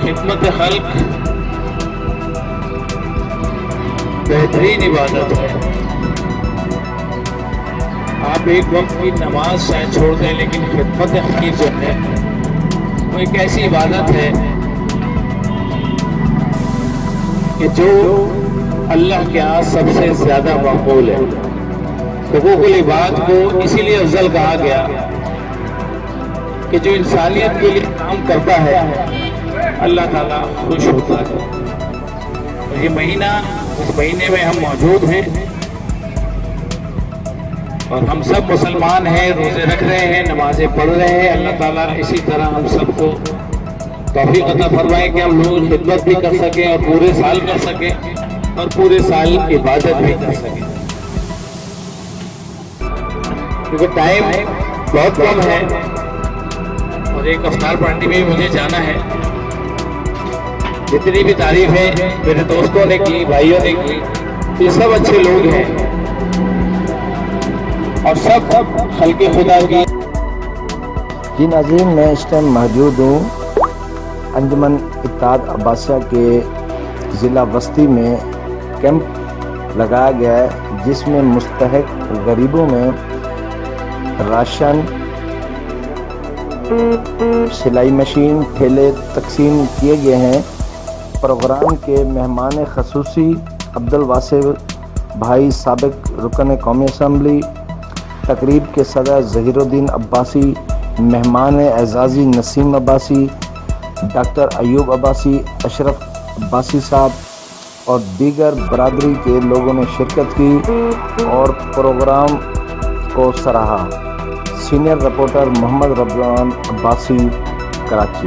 خدمت خلق بہترین عبادت ہے. آپ ایک وقت کی نماز شاید چھوڑ دیں لیکن خدمت خلق جو ہے وہ ایک ایسی عبادت ہے کہ جو اللہ کے ہاں سب سے زیادہ مقبول ہے. حقوق العباد کو اسی لیے افضل کہا گیا کہ جو انسانیت کے لیے کام کرتا ہے اللہ تعالیٰ خوش ہوتا ہے. اور یہ مہینہ، اس مہینے میں ہم موجود ہیں اور ہم سب مسلمان ہیں، روزے رکھ رہے ہیں، نمازیں پڑھ رہے ہیں. اللہ تعالیٰ اسی طرح ہم سب کو توفیق عطا فرمائے کہ ہم لوگ خدمت بھی کر سکیں اور پورے سال کر سکیں اور پورے سال عبادت بھی کر سکیں. کیونکہ ٹائم بہت کم ہے اور ایک افطار پارٹی میں مجھے جانا ہے. جتنی بھی تعریفیں میرے دوستوں نے کی، بھائیوں نے کی، یہ سب اچھے لوگ ہیں اور سب خلق خدا کی. جی ناظرین، میں اس ٹائم موجود ہوں انجمن اتحاد عباسیہ کے ضلع وسطی میں. کیمپ لگایا گیا ہے جس میں مستحق غریبوں میں راشن، سلائی مشین، تھیلے تقسیم کیے گئے ہیں. پروگرام کے مہمان خصوصی عبدالواسع بھائی، سابق رکن قومی اسمبلی. تقریب کے صدر ظہیر الدین عباسی، مہمان اعزازی نسیم عباسی، ڈاکٹر ایوب عباسی، اشرف عباسی صاحب اور دیگر برادری کے لوگوں نے شرکت کی اور پروگرام کو سراہا. سینئر رپورٹر محمد رضوان عباسی، کراچی.